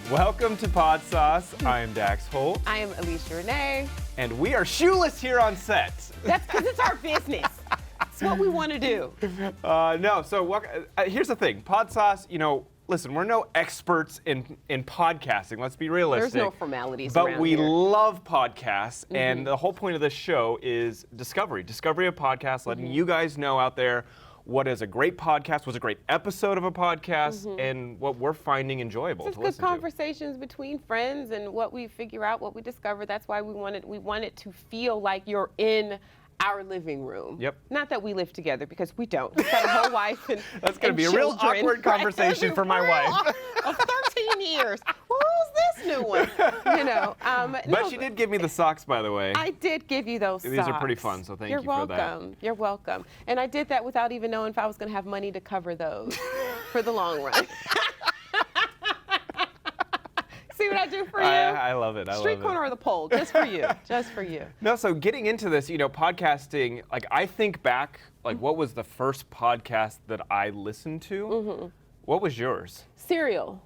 Welcome to Podsauce. I am Dax Holt. I am Alicia Renee. And we are shoeless here on set. That's because it's our business. It's what we want to do. Here's the thing. Podsauce, listen, we're no experts in podcasting. Let's be realistic. There's no formalities but around we here. love podcasts, and the whole point of this show is discovery of podcasts, letting you guys know out there what is a great podcast, what's a great episode of a podcast, and what we're finding enjoyable Just to good listen to. conversations between friends and what we figure out, what we discover. That's why we want it to feel like you're in our living room. Yep. Not that we live together, because we don't. We've got a whole wife and That's going to be a real children, awkward conversation for my wife. Of 13 years. Well, who's this new one? But she did give me the socks, by the way. I did give you those These socks. are pretty fun, so thank you for that. You're welcome. You're welcome. And I did that without even knowing if I was going to have money to cover those for the long run. See what I do for you? I love it. Street corner of the pole, just for you. Just for you. No, so getting into this, podcasting, I think back, what was the first podcast that I listened to? What was yours? Serial.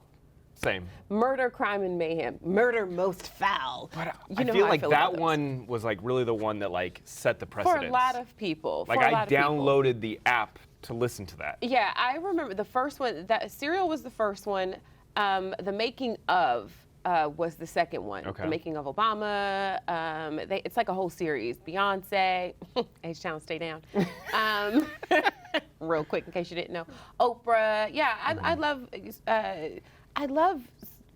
Same. Murder, Crime, and Mayhem. Murder Most Foul. But You I know feel how like feel that about those. one was really the one that set the For precedence. a lot of people. I downloaded the app to listen to that. Yeah, I remember the first one. Serial was the first one. The Making of was the second one. Okay. The Making of Obama. It's like a whole series. Beyonce. H-Town, stay down. Real quick, in case you didn't know. Oprah. Yeah, I love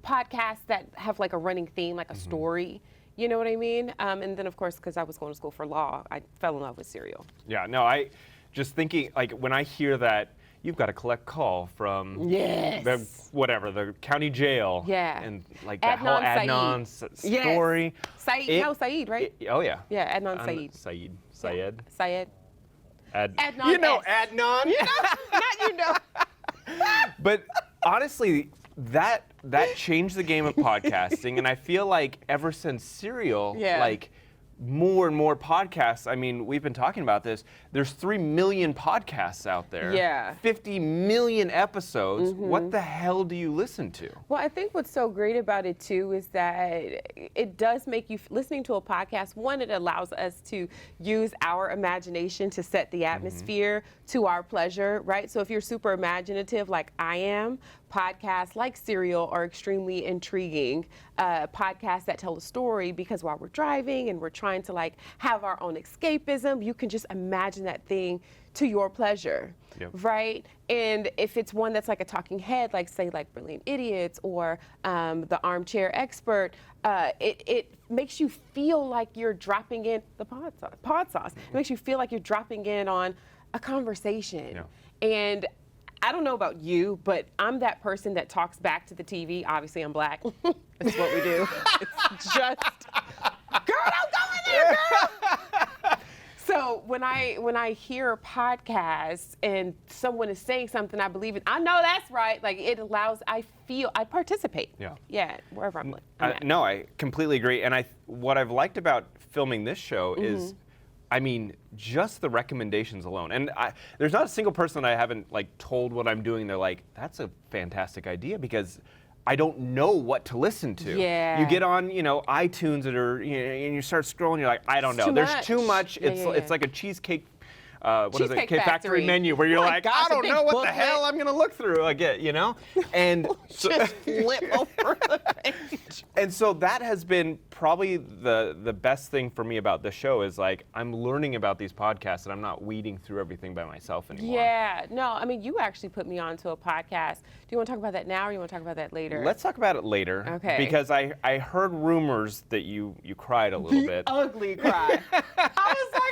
podcasts that have a running theme, a story. You know what I mean? And then, of course, because I was going to school for law, I fell in love with Serial. Yeah, no, I just thinking, when I hear that, you've got to collect call from the county jail. Yeah. And that whole Adnan story. Saeed, right? Oh, yeah. Yeah, Adnan Saeed. Syed. Syed. Adnan. Adnan. Not. But honestly, that changed the game of podcasting, and I feel like ever since Serial, more and more podcasts. I mean, we've been talking about this. There's 3 million podcasts out there. Yeah. 50 million episodes. What the hell do you listen to? Well, I think what's so great about it too is that it does make you, listening to a podcast, one, it allows us to use our imagination to set the atmosphere to our pleasure, right? So if you're super imaginative like I am, podcasts like Serial are extremely intriguing. Podcasts that tell a story, because while we're driving and we're trying to have our own escapism, you can just imagine that thing to your pleasure, right? And if it's one that's a talking head, say Brilliant Idiots or The Armchair Expert, it makes you feel like you're dropping in the Podsauce. It makes you feel like you're dropping in on a conversation. And I don't know about you, but I'm that person that talks back to the TV. Obviously, I'm black. That's what we do. It's just, girl, don't go in there, girl. So when I hear podcasts and someone is saying something, I believe it. I know that's right. It allows. I participate. Yeah. Wherever I'm at. No, I completely agree. And what I've liked about filming this show is, just the recommendations alone. And there's not a single person that I haven't told what I'm doing. They're like, that's a fantastic idea, because I don't know what to listen to. Yeah. You get on, iTunes and you start scrolling. You're like, I don't know. There's too much. It's like a cheesecake. Cheesecake Factory menu, where you're like, I don't know what the hell I'm gonna look through. And just flip over the page. And so that has been probably the best thing for me about this show is I'm learning about these podcasts, and I'm not weeding through everything by myself anymore. Yeah, no, you actually put me onto a podcast. Do you want to talk about that now, or you want to talk about that later? Let's talk about it later. Okay. Because I heard rumors that you cried a little bit. Ugly cry. I was like,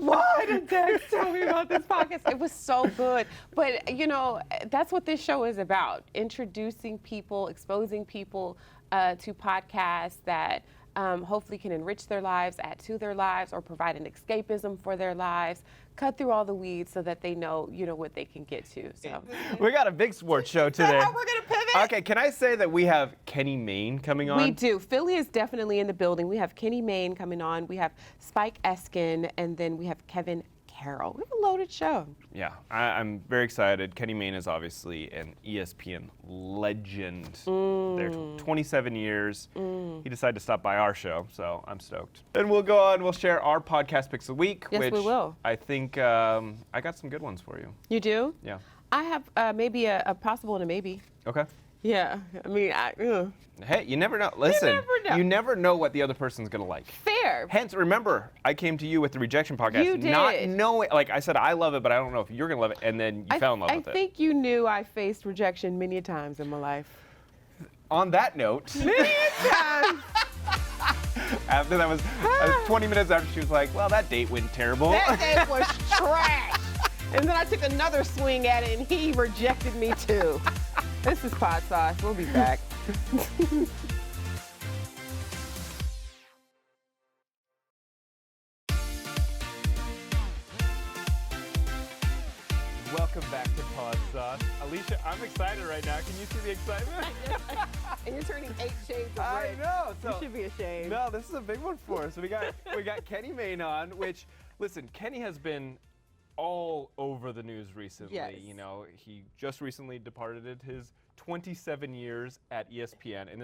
why did Dax tell me about this podcast? It was so good. But, that's what this show is about. Introducing people, exposing people to podcasts that hopefully can enrich their lives, add to their lives, or provide an escapism for their lives. Cut through all the weeds so that they know, what they can get to. So we got a big sports show today. We're gonna pivot. Okay, can I say that we have Kenny Mayne coming on? We do. Philly is definitely in the building. We have Kenny Mayne coming on. We have Spike Eskin, and then we have Kevin Carroll. We have a loaded show. Yeah, I'm very excited. Kenny Mayne is obviously an ESPN legend. There 27 years. He decided to stop by our show, so I'm stoked. Then we'll go on, we'll share our podcast picks of the week, Yes, which we will. I think I got some good ones for you. You do? Yeah. I have maybe a possible and a maybe. Okay. Yeah, I mean, Hey, you never know. Listen, never know. you never know what the other person's going to like. fair. Hence, remember, I came to you with the Rejection podcast. You did. Not knowing, like I said, I love it, but I don't know if you're going to love it, and then you fell in love with I it. think you knew I faced rejection many times in my life. On that note, Many times. after that was 20 minutes after she was like, well, that date went terrible. That date was trash. And then I took another swing at it, and he rejected me too. This is Podsauce. We'll be back. Welcome back to Podsauce. Alicia, I'm excited right now. Can you see the excitement? And you're turning 8 shades of I red. know. So, You should be ashamed. no, this is a big one for us. We got Kenny Mayne on, which, listen, Kenny has been all over the news recently. Yes. You know, he just recently departed his 27 years at ESPN, and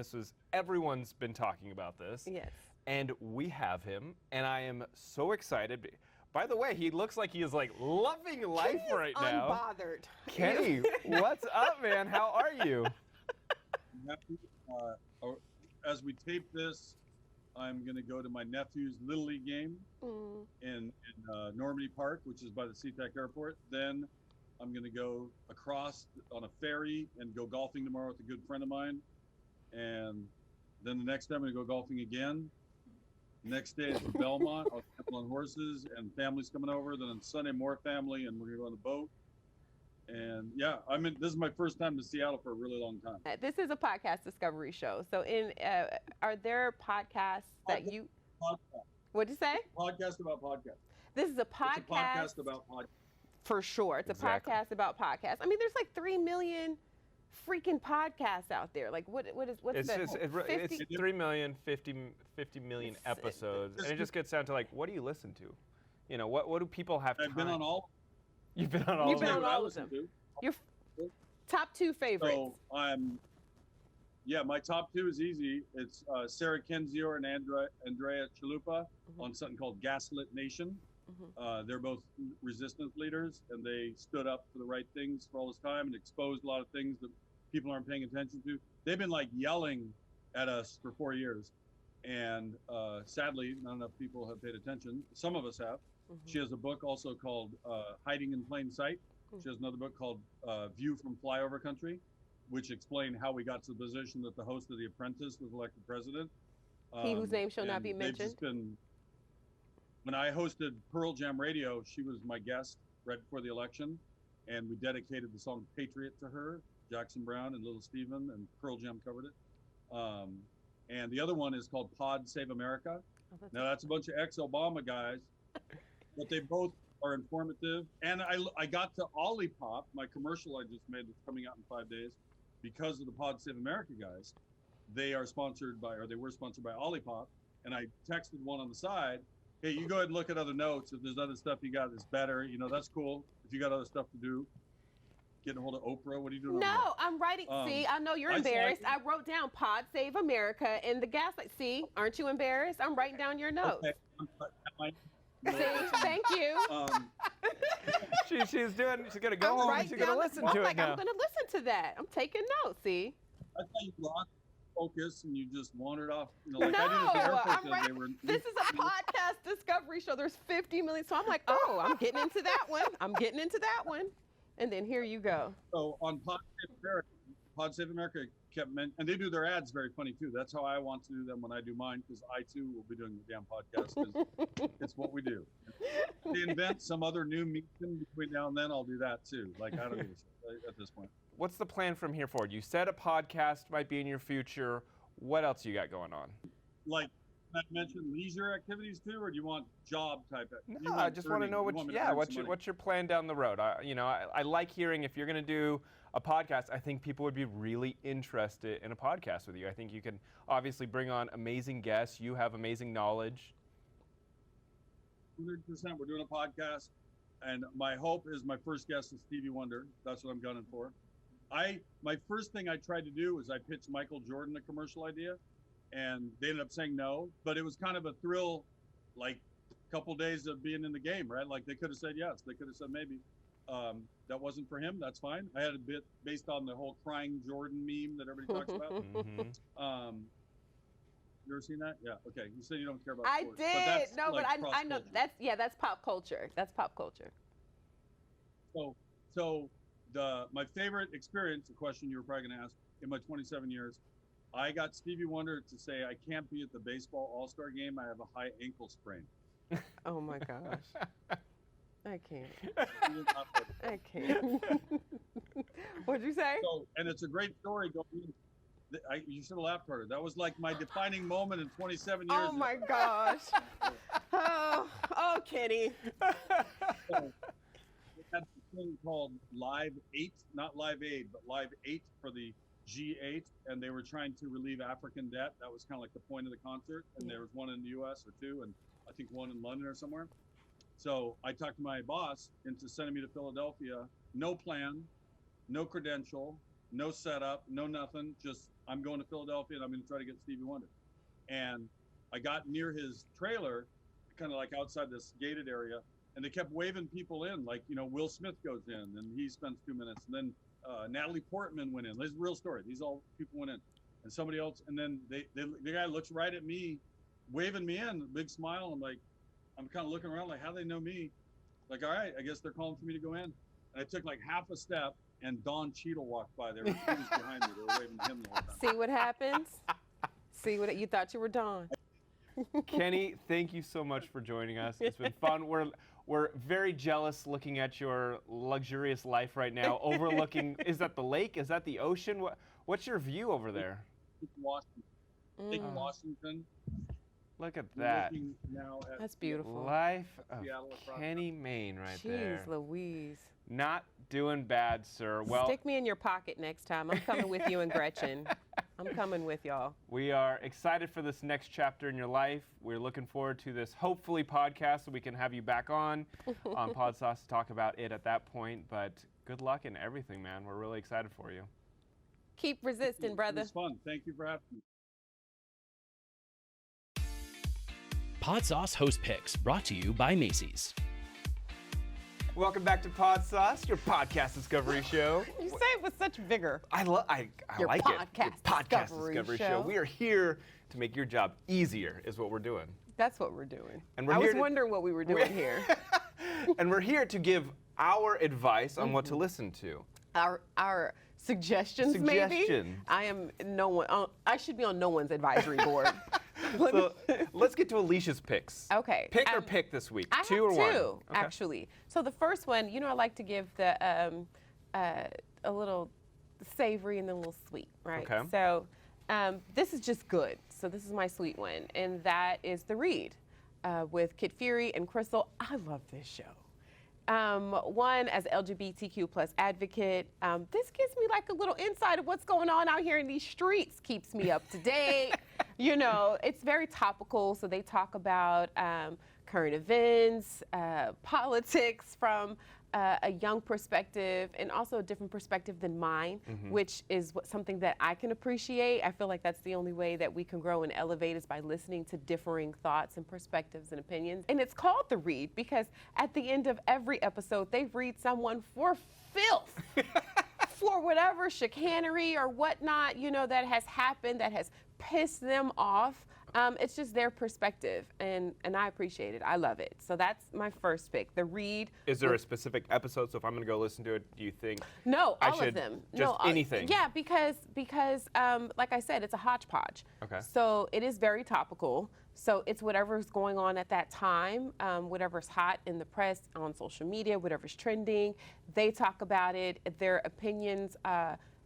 everyone's been talking about this. Yes. And we have him, and I am so excited. By the way, he looks like he is like loving life right now. Unbothered. Kenny, what's up, man? How are you? As we tape this, I'm going to go to my nephew's Little League game in Normandy Park, which is by the SeaTac Airport. Then I'm going to go across on a ferry and go golfing tomorrow with a good friend of mine. And then the next day I'm going to go golfing again. Next day is Belmont. I'll couple on horses and family's coming over. Then on Sunday, more family, and we're going to go on the boat. And yeah, this is my first time to Seattle for a really long time. This is a podcast discovery show. So, are there podcasts that you? Podcast. What'd you say? Podcast about podcasts. This is a podcast. It's a podcast about podcasts. For sure, it's Exactly. a podcast about podcasts. I mean, there's like 3 million freaking podcasts out there. Like, what's It's the? just, it's 3 million, 50 million episodes, and it just gets down to like, what do you listen to? You know, what do people have time? I've been on all. You've been on all You've of been them? on all of them. Your top 2 favorites. So my top 2 is easy. It's Sarah Kendzior and Andrea Chalupa on something called Gaslit Nation. They're both resistance leaders, and they stood up for the right things for all this time and exposed a lot of things that people aren't paying attention to. They've been like yelling at us for 4 years, and sadly, not enough people have paid attention. Some of us have. She has a book also called Hiding in Plain Sight. She has another book called View from Flyover Country, which explain how we got to the position that the host of The Apprentice was elected president. He whose name shall not and be they've mentioned. just been, when I hosted Pearl Jam Radio, she was my guest right before the election, and we dedicated the song Patriot to her. Jackson Browne and Little Steven and Pearl Jam covered it. And the other one is called Pod Save America. Now that's a bunch of ex-Obama guys, but they both are informative. And I got to Olipop, my commercial I just made that's coming out in 5 days, because of the Pod Save America guys. They were sponsored by Olipop, and I texted one on the side, hey, you go ahead and look at other notes. If there's other stuff you got that's better, that's cool. If you got other stuff to do, getting a hold of Oprah, what are you doing? No, I'm writing. See, I know you're embarrassed. I wrote down Pod Save America and the Gaslight. See, aren't you embarrassed? I'm writing down your notes. Okay. See, thank you. She's gonna go home and she's gonna listen to it now. I'm gonna listen to that. I'm taking notes. See. I thought you lost focus and you just wandered off. No, this is a podcast discovery show. There's 50 million. So I'm like, oh, I'm getting into that one. And then here you go. So on Pod Save America kept and they do their ads very funny too. That's how I want to do them when I do mine, because I too will be doing the damn podcast, because it's what we do. If they invent some other new medium between now and then, I'll do that too. Like, I don't give a shit at this point. What's the plan from here forward? You said a podcast might be in your future. What else you got going on? Like, I mentioned leisure activities too, or do you want job type? No, I just want to know what's your plan down the road. I like hearing if you're going to do a podcast. I think people would be really interested in a podcast with you. I think you can obviously bring on amazing guests. You have amazing knowledge. 100%. We're doing a podcast. And my hope is my first guest is Stevie Wonder. That's what I'm gunning for. My first thing I tried to do was I pitched Michael Jordan a commercial idea, and they ended up saying no. But it was kind of a thrill, like a couple days of being in the game, right? Like they could have said yes, they could have said maybe. That wasn't for him. That's fine. I had a bit based on the whole crying Jordan meme that everybody talks about. You ever seen that? Yeah. Okay. You said you don't care about sports. I did. But that's no, like but I know that's pop culture. That's pop culture. So my favorite experience, a question you were probably going to ask, in my 27 years, I got Stevie Wonder to say I can't be at the baseball All-Star game. I have a high ankle sprain. Oh my gosh. I can't. I can't. What'd you say? So, and it's a great story going in. You should have laughed harder. That was like my defining moment in 27 years. Oh my gosh. Oh, Kenny. So, we had this thing called Live 8, not Live Aid, but Live 8 for the G8, and they were trying to relieve African debt. That was kind of like the point of the concert. And there was one in the US or two, and I think one in London or somewhere. So I talked to my boss into sending me to Philadelphia. No plan, no credential, no setup, no nothing. Just I'm going to Philadelphia and I'm going to try to get Stevie Wonder. And I got near his trailer, kind of like outside this gated area, and they kept waving people in. Like, you know, Will Smith goes in and he spends 2 minutes. And then Natalie Portman went in. This is a real story. These all people went in. And somebody else. And then the guy looks right at me, waving me in, big smile. I'm kind of looking around like, how do they know me? Like, all right, I guess they're calling for me to go in. And I took like half a step, and Don Cheadle walked by there. He was behind me. They were waving to him the whole time. See what happens? See what you thought you were Don. Kenny, thank you so much for joining us. It's been fun. We're very jealous looking at your luxurious life right now, overlooking. Is that the lake? Is that the ocean? What's your view over there? Washington. Lake Washington. Look at that. That's beautiful. Life of Kenny Mayne right there. Jeez Louise. Not doing bad, sir. Well, stick me in your pocket next time. I'm coming with you and Gretchen. I'm coming with y'all. We are excited for this next chapter in your life. We're looking forward to this, hopefully, podcast so we can have you back on Podsauce to talk about it at that point. But good luck in everything, man. We're really excited for you. Keep resisting, brother. It was fun. Thank you for having me. Podsauce Host Picks, brought to you by Macy's. Welcome back to Podsauce, your podcast discovery show. You say it with such vigor. I like it. Your podcast discovery show. We are here to make your job easier, is what we're doing. That's what we're doing. And we're I was wondering what we were doing here. And we're here to give our advice on what to listen to. Our suggestions, maybe. I am no one. I should be on no one's advisory board. So let's get to Alicia's picks. Okay. Pick or pick this week? I two have or two, one? Okay. actually. So the first one, you know, I like to give the a little savory and then a little sweet, right? Okay. So this is just good. So this is my sweet one, and that is The Read with Kid Fury and Crystal. I love this show. One, as LGBTQ plus advocate, this gives me like a little insight of what's going on out here in these streets, keeps me up to date. You know, it's very topical, so they talk about current events, politics from a young perspective, and also a different perspective than mine, which is something that I can appreciate. I feel like that's the only way that we can grow and elevate is by listening to differing thoughts and perspectives and opinions. And it's called The Read because at the end of every episode, they read someone for filth. For whatever chicanery or whatnot, you know, that has happened, that has pissed them off. It's just their perspective, and I appreciate it. I love it. So that's my first pick, The Read. Is there a specific episode? So if I'm going to go listen to it, do you think No, I all should of them. Just no, anything? Yeah, because like I said, it's a hodgepodge. Okay. So it is very topical. So it's whatever's going on at that time, whatever's hot in the press, on social media, whatever's trending. They talk about it. Their opinions,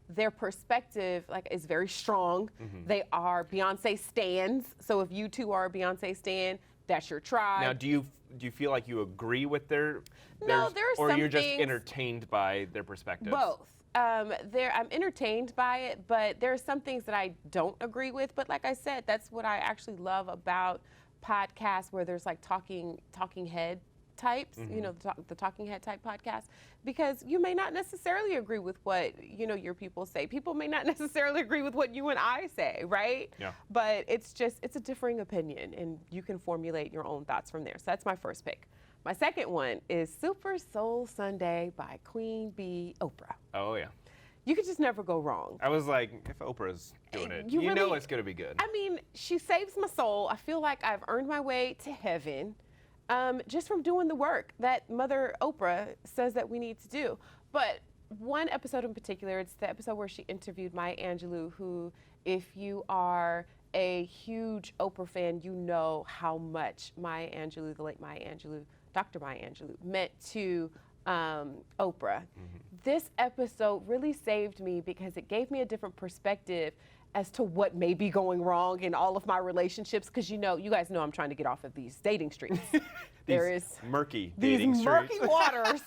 their perspective is very strong. They are Beyonce stans. So if you two are a Beyonce stan, that's your tribe. Now, do you feel like you agree with their No, there are or some you're just things- entertained by their perspectives? Both. I'm entertained by it, but there are some things that I don't agree with. But like I said, that's what I actually love about podcasts where there's like talking head types, you know, the talking head type podcast, because you may not necessarily agree with what, you know, your people say. People may not necessarily agree with what you and I say, right? Yeah. But it's a differing opinion, and you can formulate your own thoughts from there. So that's my first pick. My second one is Super Soul Sunday by Queen Bee Oprah. Oh, yeah. You could just never go wrong. I was like, if Oprah's doing it, You you know really- it's going to be good. I mean, she saves my soul. I feel like I've earned my way to heaven just from doing the work that Mother Oprah says that we need to do. But one episode in particular, it's the episode where she interviewed Maya Angelou, who, if you are a huge Oprah fan, you know how much Maya Angelou, the late Maya Angelou, Dr. Maya Angelou, meant to Oprah. This episode really saved me because it gave me a different perspective as to what may be going wrong in all of my relationships, because you guys know I'm trying to get off of these dating streets. There is murky these dating murky streets. waters.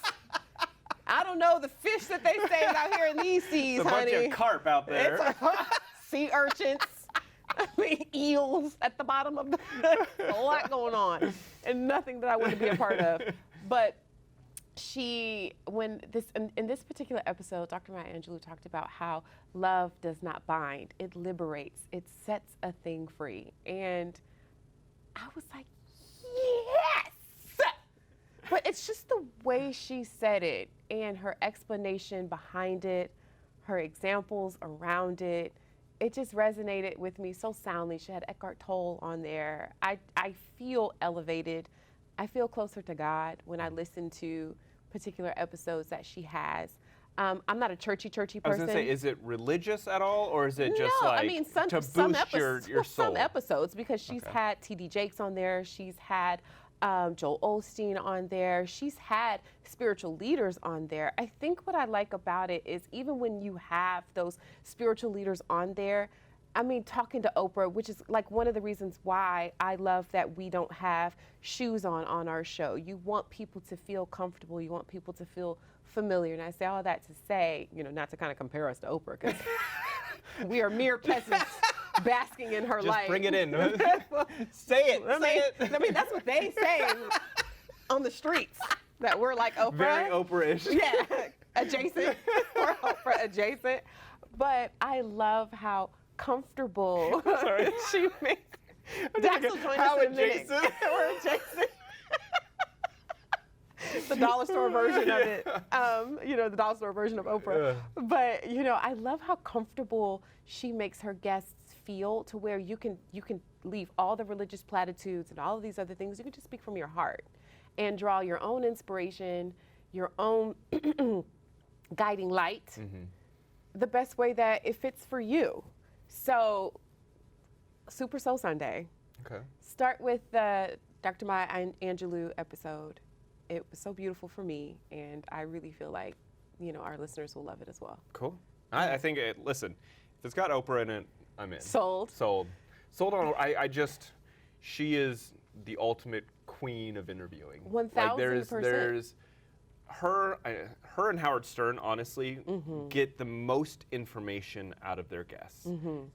I don't know the fish that they save out here in these seas, It's a honey. bunch of carp out there. Sea urchins. I mean, eels at the bottom of the a lot going on, and nothing that I want to be a part of. But in this particular episode, Dr. Maya Angelou talked about how love does not bind, it liberates, it sets a thing free. And I was like, yes! But it's just the way she said it and her explanation behind it, her examples around it. It just resonated with me so soundly. She had Eckhart Tolle on there. I feel elevated. I feel closer to God when I listen to particular episodes that she has. I'm not a churchy person. I was going to say, is it religious at all, or is it just no, like I mean, some your soul? Some episodes, because she's Okay. had T.D. Jakes on there. She's had Joel Osteen on there. She's had spiritual leaders on there. I think what I like about it is even when you have those spiritual leaders on there, I mean, talking to Oprah, which is like one of the reasons why I love that we don't have shoes on our show. You want people to feel comfortable. You want people to feel familiar. And I say all that to say, not to kind of compare us to Oprah, because we are mere peasants basking in her Just light. bring it in. Say it. Say it. I mean, that's what they say on the streets, that we're like Oprah. Very Oprah-ish. Yeah, adjacent. We're Oprah adjacent. But I love how comfortable she makes. Dax will join us in a minute. adjacent? We're adjacent. The dollar store version of it, the dollar store version of Oprah. But I love how comfortable she makes her guests feel, to where you can leave all the religious platitudes and all of these other things. You can just speak from your heart and draw your own inspiration, your own guiding light, the best way that it fits for you. So, Super Soul Sunday. Okay. Start with the Dr. Maya Angelou episode. It was so beautiful for me, and I really feel like, our listeners will love it as well. Cool. I think listen, if it's got Oprah in it, I'm in. Sold. Sold on. She is the ultimate queen of interviewing. 1000%. There's her and Howard Stern, honestly, get the most information out of their guests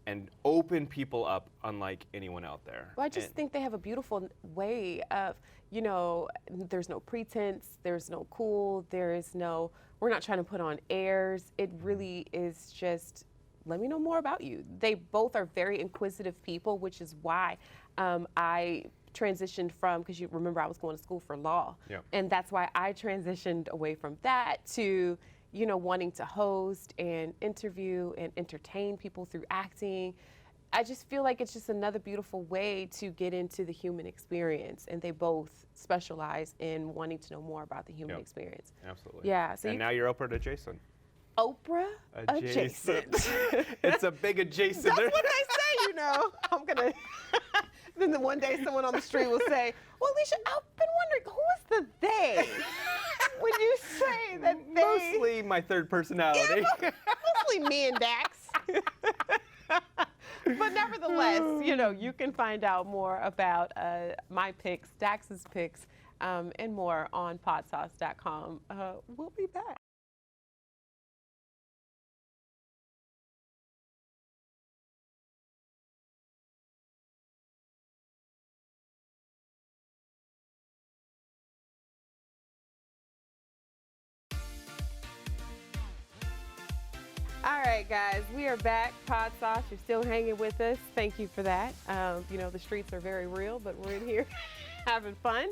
and open people up unlike anyone out there. Well, I just think they have a beautiful way of, there's no pretense, there's no cool, we're not trying to put on airs. It really is just, let me know more about you. They both are very inquisitive people, which is why I transitioned from, because you remember I was going to school for law. Yeah. And that's why I transitioned away from that to, wanting to host and interview and entertain people through acting. I just feel like it's just another beautiful way to get into the human experience. And they both specialize in wanting to know more about the human experience. Absolutely. Yeah. So and now you're Oprah adjacent. Oprah adjacent. It's a big adjacent. That's what they say, I'm going to. Then one day someone on the street will say, well, Alicia, I've been wondering, who is the they? When you say that they. Mostly my third personality. Mostly me and Dax. But nevertheless, you can find out more about my picks, Dax's picks, and more on podsauce.com. We'll be back. All right, guys, we are back. Podsauce, you're still hanging with us. Thank you for that. You know, the streets are very real, but we're in here having fun.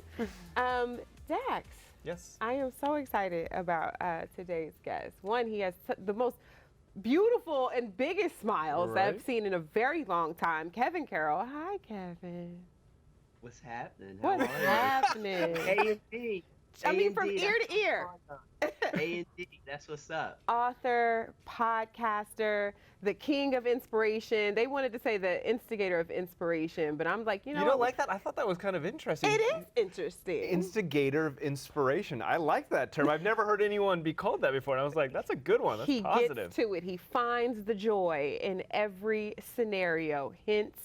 Dax. Yes. I am so excited about today's guest. One, he has the most beautiful and biggest smiles I've seen in a very long time. Kevin Carroll. Hi, Kevin. What's happening? How What's are you? happening? A&D. I mean, from ear to ear. A&D, that's what's up. Author, podcaster, the king of inspiration. They wanted to say the instigator of inspiration, but I'm like, you know. You don't like that? I thought that was kind of interesting. It is interesting. Instigator of inspiration. I like that term. I've never heard anyone be called that before. And I was like, that's a good one. That's he positive. Gets to it. He finds the joy in every scenario, hence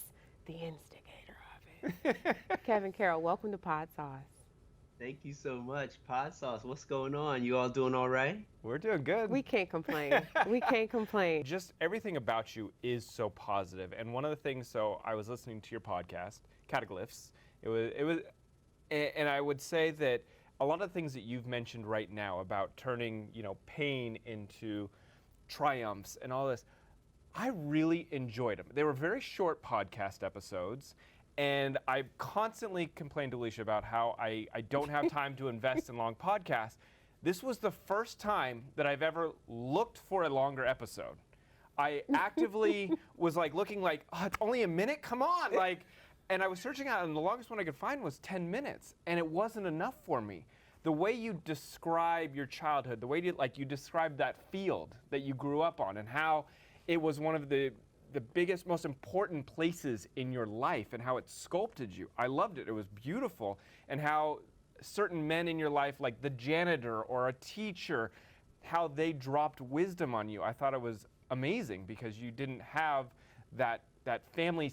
the instigator of it. Kevin Carroll, welcome to Podsauce. Thank you so much. Podsauce, what's going on? You all doing all right? We're doing good. We can't complain. We can't complain. Just everything about you is so positive. And one of the things, so I was listening to your podcast, Kataglyphs. And I would say that a lot of the things that you've mentioned right now about turning, you know, pain into triumphs and all this, I really enjoyed them. They were very short podcast episodes. And I constantly complained to Alicia about how I don't have time to invest in long podcasts. This was the first time that I've ever looked for a longer episode. I actively was like looking like, oh, it's only a minute? Come on. And I was searching out, and the longest one I could find was 10 minutes. And it wasn't enough for me. The way you describe your childhood, the way you describe that field that you grew up on, and how it was one of the biggest, most important places in your life, and how it sculpted you. I loved it. It was beautiful. And how certain men in your life, like the janitor or a teacher, how they dropped wisdom on you. I thought it was amazing because you didn't have that family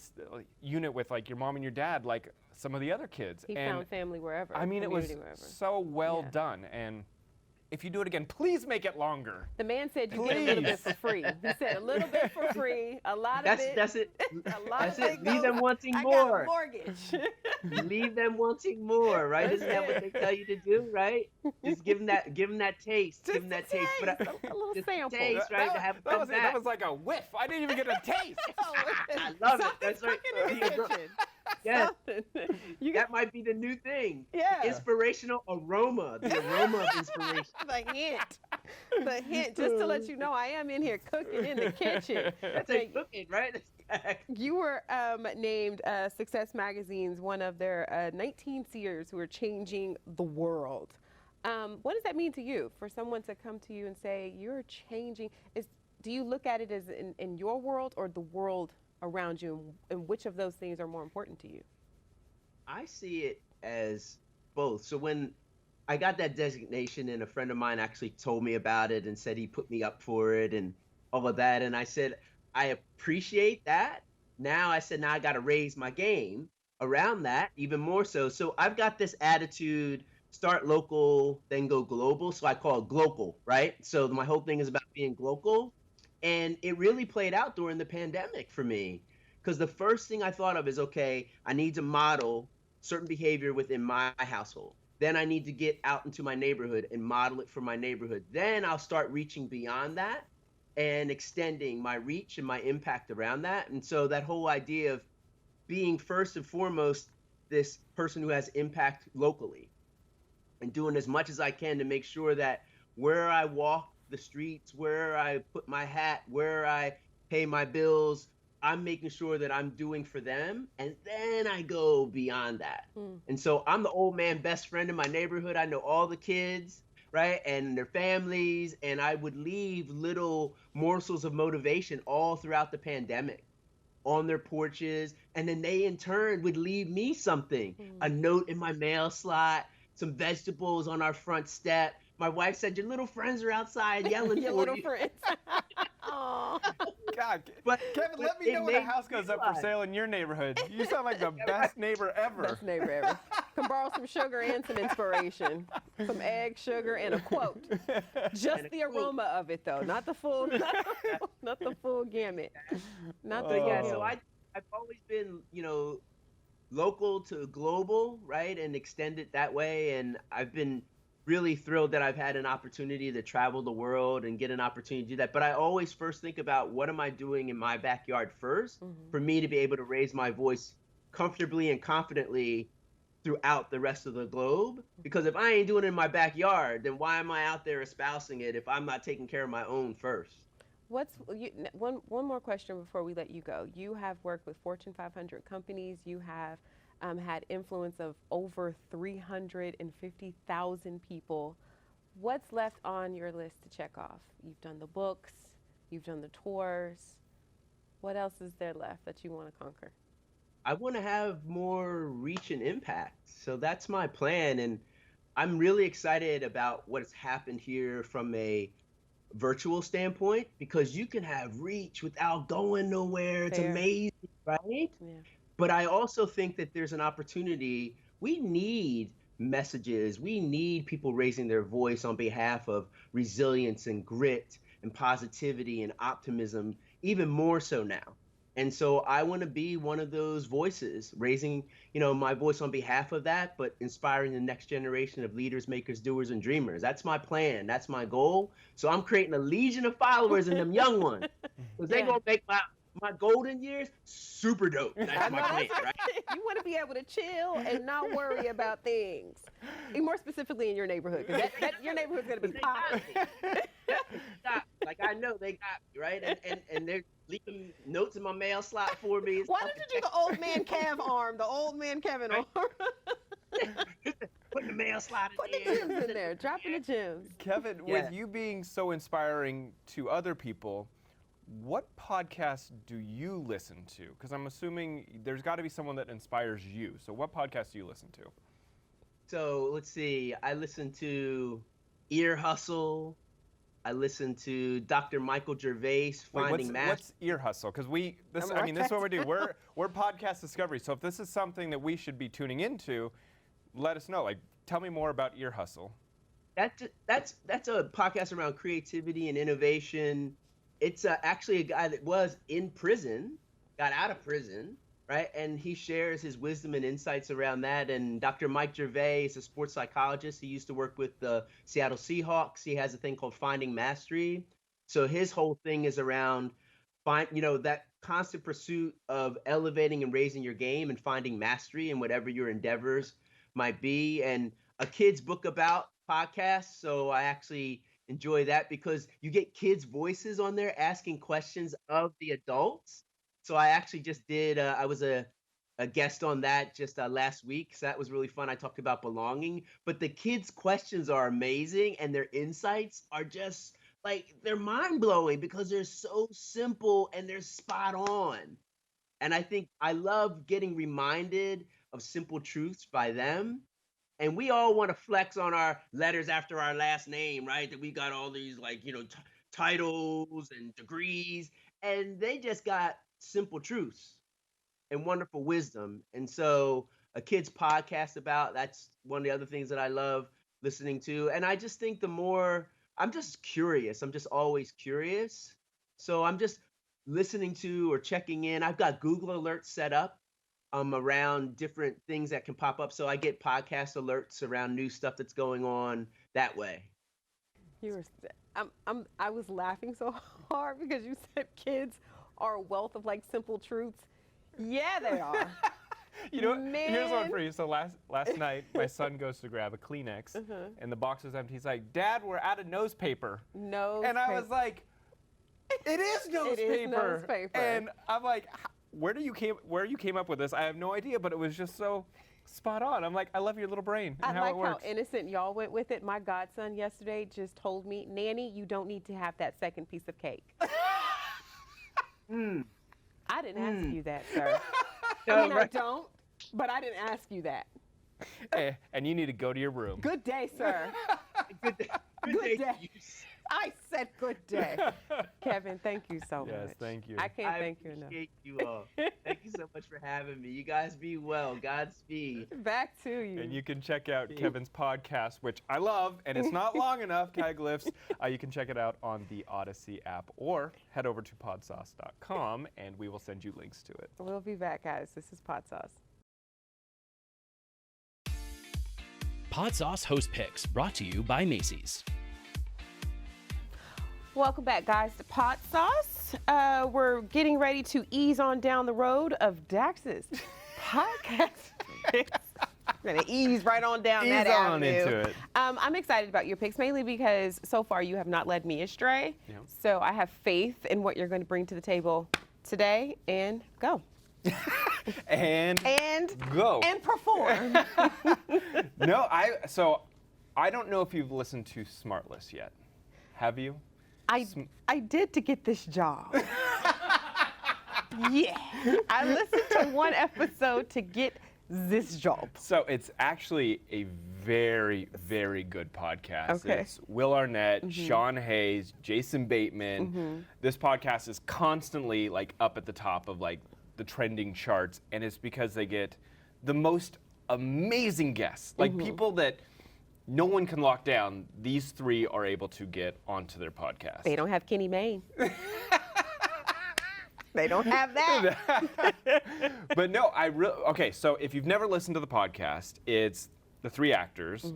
unit with like your mom and your dad like some of the other kids. He found family wherever. I mean, it was wherever. so well done. And if you do it again, please make it longer. The man said you get a little bit for free. He said a little bit for free, a lot of it. That's it. A lot That's of it. it Leave them wanting I more. got a mortgage. Leave them wanting more, right? Isn't that what they tell you to do, right? Just give them that taste. Give them that taste. A little just sample. Taste, right? To have them that was like a whiff. I didn't even get a taste. I love it. That's right. In the kitchen. Yes. That might be the new thing. Yeah. The inspirational aroma. The aroma of inspiration. The hint. The hint. Just to let you know, I am in here cooking in the kitchen. That's a cooking, right? You were named Success Magazine's one of their 19 seers who are changing the world. What does that mean to you, for someone to come to you and say, you're changing? Do you look at it as in your world or the world around you, and which of those things are more important to you? I see it as both. So when I got that designation, and a friend of mine actually told me about it and said he put me up for it and all of that, and I said, I appreciate that. Now I said, now I got to raise my game around that even more so. So I've got this attitude, start local, then go global. So I call it global, right? So my whole thing is about being global. And it really played out during the pandemic for me, because the first thing I thought of is, okay, I need to model certain behavior within my household. Then I need to get out into my neighborhood and model it for my neighborhood. Then I'll start reaching beyond that and extending my reach and my impact around that. And so that whole idea of being first and foremost this person who has impact locally and doing as much as I can to make sure that where I walk the streets, where I put my hat, where I pay my bills, I'm making sure that I'm doing for them, and then I go beyond that. And so I'm the old man best friend in my neighborhood. I know all the kids, right, and their families, and I would leave little morsels of motivation all throughout the pandemic on their porches, and then they in turn would leave me something, a note in my mail slot, some vegetables on our front step. My wife said, your little friends are outside yelling Your for little you. friends. Aww. God, But Kevin, let me know when a house goes up for realize. sale in your neighborhood. You sound like the best neighbor ever. Best neighbor ever. Can borrow some sugar and some inspiration. Some egg, sugar, and a quote. Just the aroma of it, though. Not the full, not the full gamut. Not the So yeah, gamut. so I've always been, local to global, right, and extend it that way. And I've been really thrilled that I've had an opportunity to travel the world and get an opportunity to do that. But I always first think about what am I doing in my backyard first for me to be able to raise my voice comfortably and confidently throughout the rest of the globe. Because if I ain't doing it in my backyard, then why am I out there espousing it if I'm not taking care of my own first? One more question before we let you go. You have worked with Fortune 500 companies. You have had influence of over 350,000 people. What's left on your list to check off? You've done the books, you've done the tours. What else is there left that you want to conquer? I want to have more reach and impact. So that's my plan. And I'm really excited about what's happened here from a virtual standpoint because you can have reach without going nowhere. It's Fair. amazing, right? Yeah. But I also think that there's an opportunity. We need messages. We need people raising their voice on behalf of resilience and grit and positivity and optimism, even more so now. And so I want to be one of those voices, raising, my voice on behalf of that, but inspiring the next generation of leaders, makers, doers, and dreamers. That's my plan. That's my goal. So I'm creating a legion of followers in them young ones because they're going to make my golden years super dope. That's my plan, right? You want to be able to chill and not worry about things. And more specifically in your neighborhood, because your neighborhood's going to be hot. Like I know they got me, right? And they're leaving notes in my mail slot for me. Why don't you do the old man Kev arm, the old man Kevin arm? Put the mail slot Put the gems in there, dropping the gems. Kevin, with you being so inspiring to other people, what podcasts do you listen to? Because I'm assuming there's got to be someone that inspires you. So what podcasts do you listen to? So let's see. I listen to Ear Hustle. I listen to Dr. Michael Gervais, Finding Mastery. What's Ear Hustle? Because this is what we do. We're podcast discovery. So if this is something that we should be tuning into, let us know. Like, tell me more about Ear Hustle. That's a podcast around creativity and innovation. It's actually a guy that was in prison, got out of prison, right? And he shares his wisdom and insights around that. And Dr. Mike Gervais is a sports psychologist. He used to work with the Seattle Seahawks. He has a thing called Finding Mastery. So his whole thing is around that constant pursuit of elevating and raising your game and finding mastery in whatever your endeavors might be. And a kid's book about podcasts. So I actually enjoy that because you get kids' voices on there asking questions of the adults. So I actually just did, I was a guest on that just last week. So that was really fun. I talked about belonging, but the kids' questions are amazing and their insights are just they're mind blowing because they're so simple and they're spot on. And I think I love getting reminded of simple truths by them. And we all want to flex on our letters after our last name, right? That we got all these titles and degrees, and they just got simple truths and wonderful wisdom. And so a kid's podcast that's one of the other things that I love listening to. And I just think I'm just curious. I'm just always curious. So I'm just listening to or checking in. I've got Google alerts set up around different things that can pop up. So I get podcast alerts around new stuff that's going on that way. I was laughing so hard because you said kids are a wealth of simple truths. Yeah, they are. Here's one for you. So last night, my son goes to grab a Kleenex, and the box is empty. He's like, "Dad, we're out of nose paper." And I was like, "It is nose paper." And I'm like, where you came up with this? I have no idea, but it was just so spot on. I'm like, I love your little brain and how it works. How innocent y'all went with it. My godson yesterday just told me, "Nanny, you don't need to have that second piece of cake." I didn't ask you that, sir. I don't, but I didn't ask you that. And you need to go to your room. Good day, sir. Good day. Good day. I said good day. Kevin, thank you so much. Yes, thank you. I can't thank you enough. I appreciate you all. Thank you so much for having me. You guys be well. Godspeed. Back to you. And you can check out Kevin's podcast, which I love, and it's not long enough, Kataglyphs. You can check it out on the Odyssey app or head over to podsauce.com, and we will send you links to it. We'll be back, guys. This is Podsauce. Podsauce Host Picks, brought to you by Macy's. Welcome back, guys, to Podsauce. We're getting ready to ease on down the road of Dax's podcast. We're going to ease right on down that avenue. Into it. I'm excited about your picks, mainly because so far you have not led me astray. Yeah. So I have faith in what you're going to bring to the table today, and go. and go. And perform. No, I don't know if you've listened to Smartless yet. Have you? I did to get this job. Yeah. I listened to one episode to get this job. So it's actually a very, very good podcast. Okay. It's Will Arnett, Sean Hayes, Jason Bateman. This podcast is constantly like up at the top of like the trending charts, and it's because they get the most amazing guests, like people that no one can lock down. These three are able to get onto their podcast. They don't have Kenny Mayne. They don't have that. But no, okay, so if you've never listened to the podcast, it's the three actors,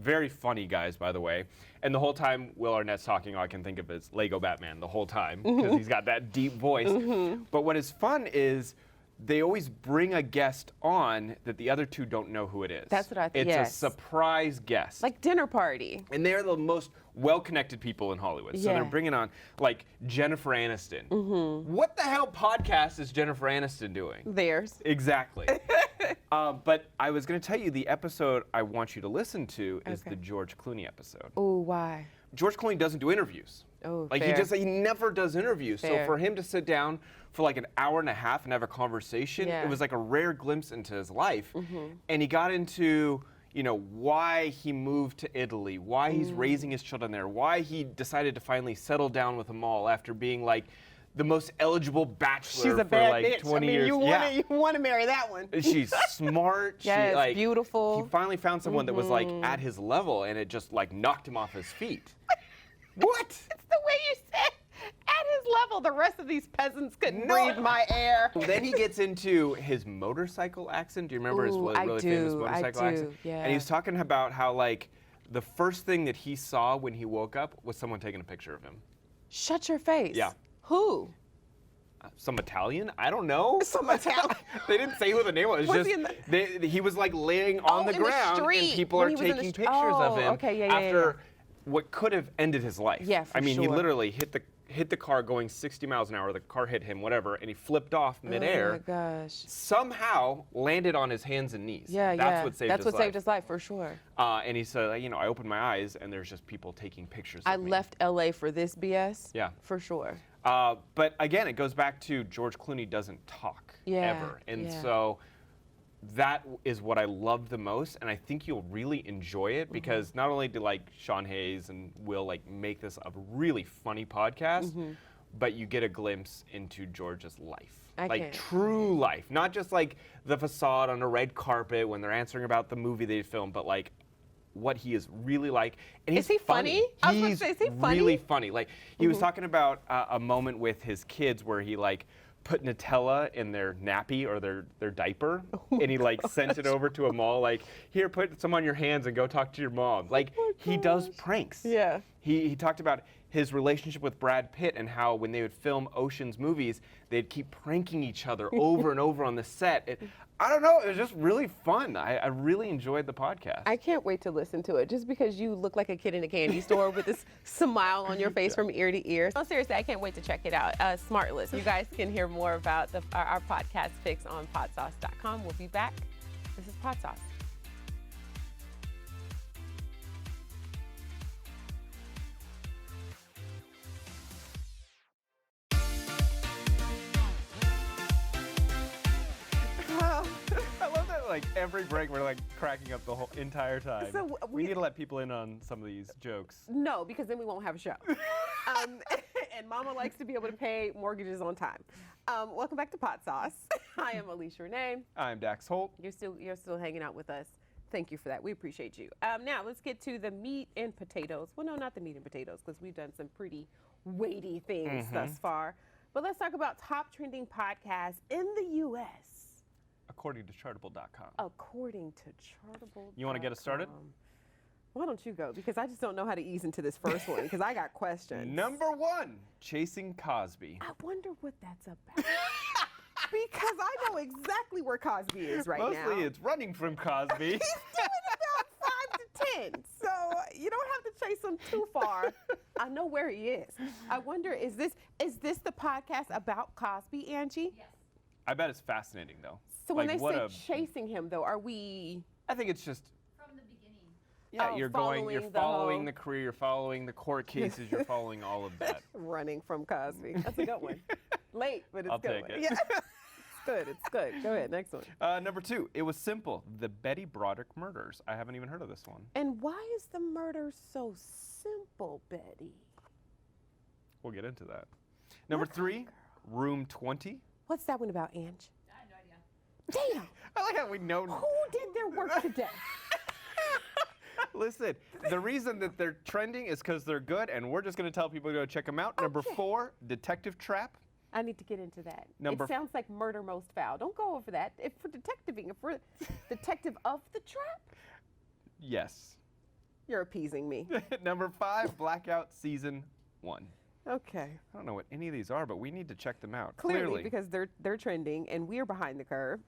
very funny guys, by the way. And the whole time Will Arnett's talking, all I can think of is Lego Batman the whole time, because he's got that deep voice. But what is fun is they always bring a guest on that the other two don't know who it is. That's what I think. It's Yes. a surprise guest. Like dinner party. And they're the most well-connected people in Hollywood. So they're Yeah. bringing on, like, Jennifer Aniston. What the hell podcast is Jennifer Aniston doing? Theirs. Exactly. But I was going to tell you the episode I want you to listen to is Okay. the George Clooney episode. Oh, why? George Clooney doesn't do interviews. Oh, Like fair. he never does interviews. Fair. So for him to sit down for like an hour and a half and have a conversation, Yeah. it was like a rare glimpse into his life. And he got into, why he moved to Italy, why he's raising his children there, why he decided to finally settle down with them all after being like the most eligible bachelor She's a for bad like bitch. 20 years. You want to marry that one. She's smart. Yes, she, like, beautiful. He finally found someone that was like at his level, and it just like knocked him off his feet. What? It's the way you said at his level. The rest of these peasants couldn't breathe my air. Then he gets into his motorcycle accident. Do you remember his Ooh, really, I really do, famous I motorcycle do, accident? yeah. And he was talking about how like the first thing that he saw when he woke up was someone taking a picture of him. Shut your face. Yeah. Who? Some Italian? I don't know. Some Italian. They didn't say who the name was. Was he Just in he was like laying on the in the ground, street, and people when are he was in the taking street. pictures of Oh, him okay, yeah, after what could have ended his life. Yeah, for I mean, he sure. literally hit the car going 60 miles an hour. The car hit him, whatever, and he flipped off midair. Oh my gosh. Somehow landed on his hands and knees. Yeah, That's what saved That's his what saved his life for sure. And he said, I opened my eyes and there's just people taking pictures I of me. left LA for this BS. Yeah. For sure. But again, it goes back to George Clooney doesn't talk ever. And so that is what I loved the most, and I think you'll really enjoy it because not only do like Sean Hayes and Will like make this a really funny podcast, but you get a glimpse into George's life. Like true life, not just like the facade on a red carpet when they're answering about the movie they filmed, but like what he is really like. And Is he funny? I was He's gonna say, is he funny? really funny. Like he was talking about a moment with his kids where he like put Nutella in their nappy or their diaper, and he like sent it over to a mall, like, here, put some on your hands and go talk to your mom. Like he does pranks. Yeah. He talked about his relationship with Brad Pitt and how when they would film Ocean's movies, they'd keep pranking each other over and over on the set. I don't know, it was just really fun. I really enjoyed the podcast. I can't wait to listen to it just because you look like a kid in a candy store with this smile on your face from ear to ear. No, seriously, I can't wait to check it out. Smartless. You guys can hear more about our podcast picks on podsauce.com. We'll be back. This is Podsauce. I love that, like, every break we're, like, cracking up the whole entire time. So we need to let people in on some of these jokes. No, because then we won't have a show. And Mama likes to be able to pay mortgages on time. Welcome back to Podsauce. I am Alicia Renee. I'm Dax Holt. You're still hanging out with us. Thank you for that. We appreciate you. Now let's get to the meat and potatoes. Well, no, not the meat and potatoes, because we've done some pretty weighty things thus far. But let's talk about top trending podcasts in the U.S. according to Chartable.com. According to Chartable. You wanna get us started? Why don't you go? Because I just don't know how to ease into this first one because I got questions. Number 1, Chasing Cosby. I wonder what that's about. Because I know exactly where Cosby is right now. Mostly it's running from Cosby. He's doing about 5 to 10, so you don't have to chase him too far. I know where he is. I wonder, is this the podcast about Cosby, Angie? Yes. I bet it's fascinating, though. So when Like, they what say a- chasing him, though, are we I think it's just, From the beginning. yeah, Oh, you're following the following whole- the career, you're following the court cases, you're following all of that. running from Cosby? That's a good one. Late, but it's I'll a good take one. it. Yeah. It's good. It's good. Go ahead. Next one. Number 2, It Was Simple, the Betty Broderick murders. I haven't even heard of this one. And why is the murder so simple, Betty? We'll get into that. Number 3, Room 20. What's that one about, Ange? I have no idea. Damn. I like how we know. Who did their work today? Listen, the reason that they're trending is because they're good, and we're just going to tell people to go check them out. Number Okay. 4, Detective Trap. I need to get into that. Number It sounds like Murder Most Foul. Don't go over that. If for detectiving, if we're detective of the trap, Yes. you're appeasing me. Number 5, Blackout Season 1. Okay. I don't know what any of these are, but we need to check them out. Clearly, because they're trending and we're behind the curve.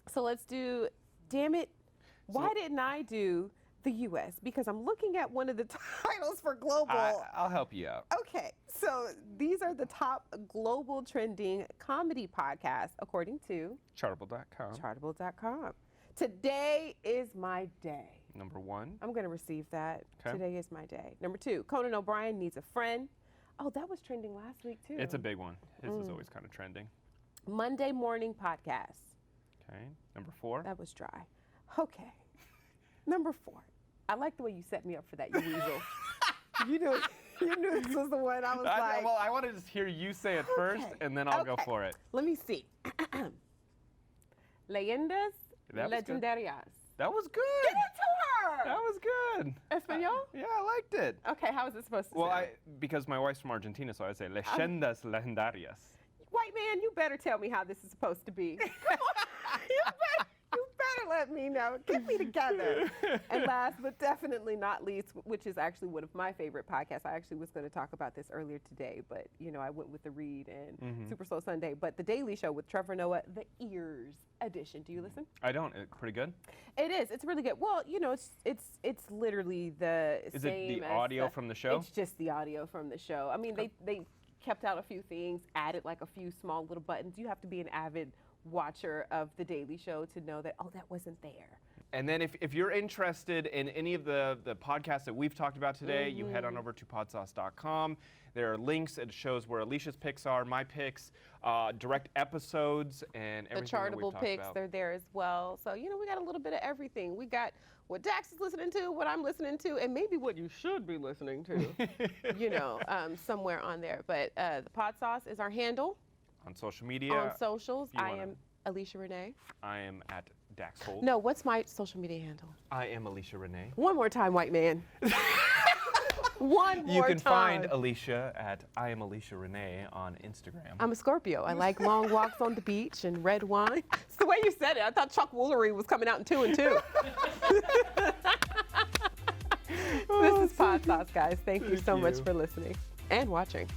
So let's do. Damn it! Why didn't I do the U.S.? Because I'm looking at one of the titles for global. I'll help you out. Okay, so these are the top global trending comedy podcasts according to Chartable.com. Chartable.com. Today is my day. Number 1. I'm going to receive that. Okay. Today is my day. Number 2, Conan O'Brien Needs a Friend. Oh, that was trending last week too. It's a big one. His is always kind of trending. Monday Morning Podcast. Okay. Number 4. That was dry. Okay. Number 4. I like the way you set me up for that, you weasel. you knew this was the one. I was like, well, I want to just hear you say it first, Okay. and then I'll go Okay. for it. Let me see. Leyendas That was good. Legendarias. That was good. Give it to her. That was good. Espanol? Yeah, I liked it. Okay, how is it supposed to Well, sound? because my wife's from Argentina, so I say leyendas legendarias. White man, you better tell me how this is supposed to be. Come on. You better let me know. Get me together. And last but definitely not least, which is actually one of my favorite podcasts. I actually was going to talk about this earlier today, but I went with the Read and Super Soul Sunday. But The Daily Show with Trevor Noah, the Ears edition. Do you listen? I don't. Pretty good. It is. It's really good. Well, it's literally the Is same it the as audio from the show? It's just the audio from the show. I mean, they kept out a few things, added like a few small little buttons. You have to be an avid watcher of The Daily Show to know that, that wasn't there. And then if you're interested in any of the podcasts that we've talked about today, you head on over to podsauce.com. There are links. It shows where Alicia's picks are, my picks, direct episodes, and everything The that we've chartable talked picks, about. they're there as well. So, we got a little bit of everything. We got what Dax is listening to, what I'm listening to, and maybe what you should be listening to, somewhere on there. But the Podsauce is our handle. On social media. On socials, if you I wanna- am Alicia Renee. I am at Dax Holt. No, what's my social media handle? I am Alicia Renee. One more time, white man. One more You can time. find Alicia at I am Alicia Renee on Instagram. I'm a Scorpio. I like long walks on the beach and red wine. It's the way you said it. I thought Chuck Woolery was coming out in 2 and 2. This is Podsauce, guys. Thank you so much for listening and watching.